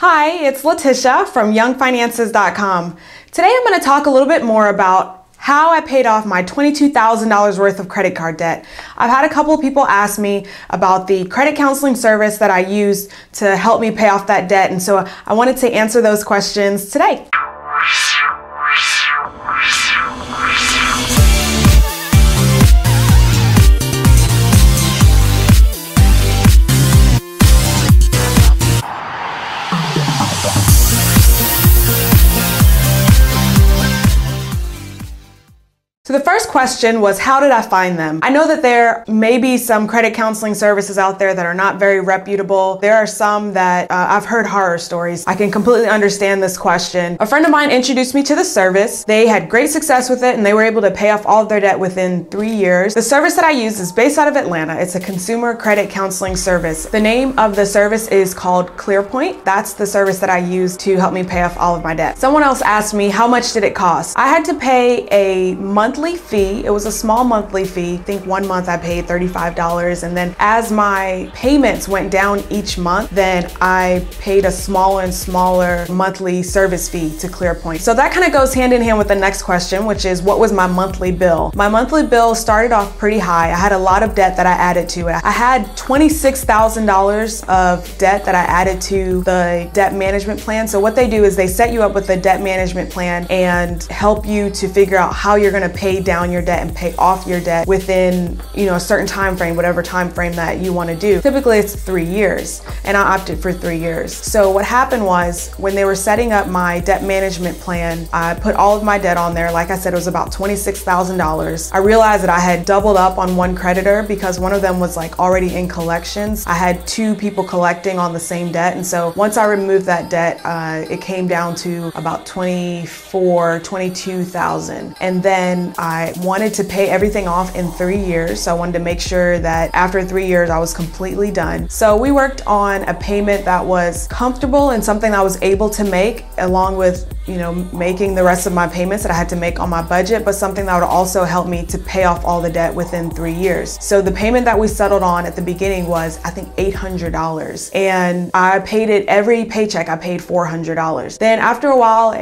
Hi, it's Letitia from YoungFinances.com. Today I'm going to talk a little bit more about how I paid off my $22,000 worth of credit card debt. I've had a couple of people ask me about the credit counseling service that I used to help me pay off that debt, and so I wanted to answer those questions today. So the first question was, how did I find them? I know that there may be some credit counseling services out there that are not very reputable. There are some that I've heard horror stories. I can completely understand this question. A friend of mine introduced me to the service. They had great success with it and they were able to pay off all of their debt within 3 years. The service that I use is based out of Atlanta. It's a consumer credit counseling service. The name of the service is called ClearPoint. That's the service that I use to help me pay off all of my debt. Someone else asked me, how much did it cost? I had to pay a monthly fee. It was a small monthly fee. I think 1 month I paid $35, and then as my payments went down each month, then I paid a smaller and smaller monthly service fee to ClearPoint. So that kind of goes hand in hand with the next question, which is, what was my monthly bill? My monthly bill started off pretty high. I had a lot of debt that I added to it. I had $26,000 of debt that I added to the debt management plan. So what they do is they set you up with a debt management plan and help you to figure out how you're going to pay down your debt and pay off your debt within, a certain time frame, whatever time frame that you want to do. Typically it's 3 years, and I opted for 3 years. So what happened was, when they were setting up my debt management plan, I put all of my debt on there. Like I said, it was about $26,000. I realized that I had doubled up on one creditor because one of them was like already in collections. I had 2 people collecting on the same debt, and so once I removed that debt, it came down to about $22,000. And then I wanted to pay everything off in 3 years. So I wanted to make sure that after 3 years I was completely done. So we worked on a payment that was comfortable and something I was able to make, along with making the rest of my payments that I had to make on my budget, but something that would also help me to pay off all the debt within 3 years. So the payment that we settled on at the beginning was, I think, $800, and I paid it every paycheck. I paid $400. Then after a while,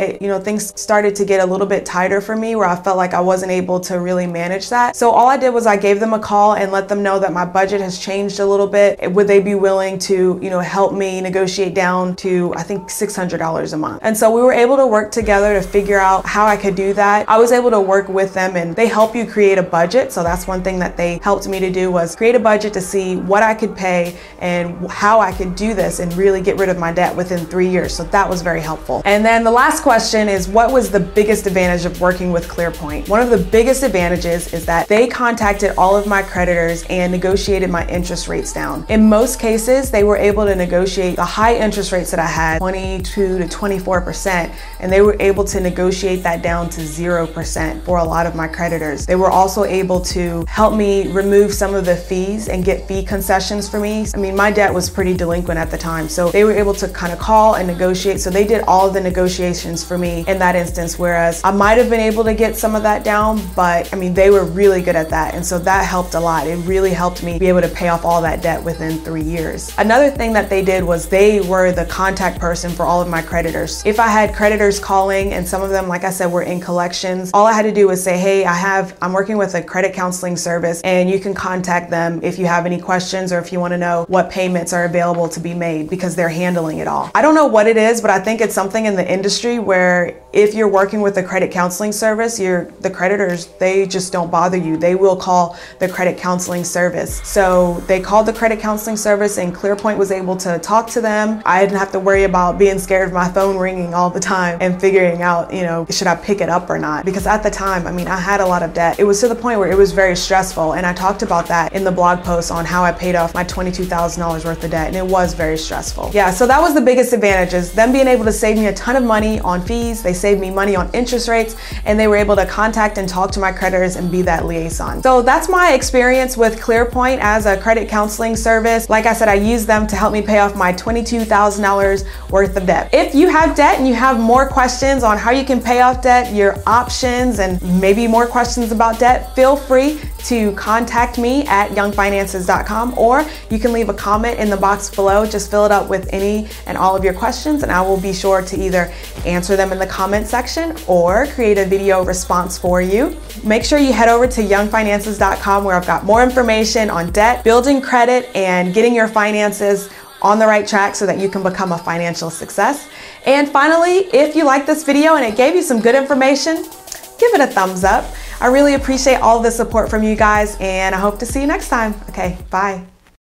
things started to get a little bit tighter for me, where I felt like I wasn't able to really manage that. So all I did was I gave them a call and let them know that my budget has changed a little bit. Would they be willing to, help me negotiate down to, I think, $600 a month? And so we were able to work together to figure out how I could do that. I was able to work with them, and they help you create a budget. So that's one thing that they helped me to do, was create a budget to see what I could pay and how I could do this and really get rid of my debt within 3 years. So that was very helpful. And then the last question is, what was the biggest advantage of working with ClearPoint? One of the biggest advantages is that they contacted all of my creditors and negotiated my interest rates down. In most cases, they were able to negotiate the high interest rates that I had, 22 to 24%, and they were able to negotiate that down to 0% for a lot of my creditors. They were also able to help me remove some of the fees and get fee concessions for me. I mean, my debt was pretty delinquent at the time, so they were able to kind of call and negotiate. So they did all of the negotiations for me in that instance, whereas I might have been able to get some of that down, but I mean, they were really good at that, and so that helped a lot. It really helped me be able to pay off all that debt within 3 years. Another thing that they did was they were the contact person for all of my creditors. If I had creditors calling, and some of them, like I said, were in collections, all I had to do was say, hey, I'm working with a credit counseling service, and you can contact them if you have any questions or if you want to know what payments are available to be made, because they're handling it all. I don't know what it is, but I think it's something in the industry where if you're working with a credit counseling service, the creditors, they just don't bother you. They will call the credit counseling service. So they called the credit counseling service, and ClearPoint was able to talk to them. I didn't have to worry about being scared of my phone ringing all the time and figuring out, should I pick it up or not? Because at the time, I mean, I had a lot of debt. It was to the point where it was very stressful, and I talked about that in the blog post on how I paid off my $22,000 worth of debt, and it was very stressful. Yeah, so that was the biggest advantage, is them being able to save me a ton of money on fees. They saved me money on interest rates, and they were able to contact and talk to my creditors and be that liaison. So that's my experience with ClearPoint as a credit counseling service. Like I said, I used them to help me pay off my $22,000 worth of debt. If you have debt and you have more questions on how you can pay off debt, your options, and maybe more questions about debt, feel free to contact me at youngfinances.com, or you can leave a comment in the box below. Just fill it up with any and all of your questions, and I will be sure to either answer them in the comment section or create a video response for you. Make sure you head over to youngfinances.com, where I've got more information on debt, building credit, and getting your finances on the right track so that you can become a financial success. And finally, if you like this video and it gave you some good information, give it a thumbs up. I really appreciate all the support from you guys, and I hope to see you next time. Okay, bye.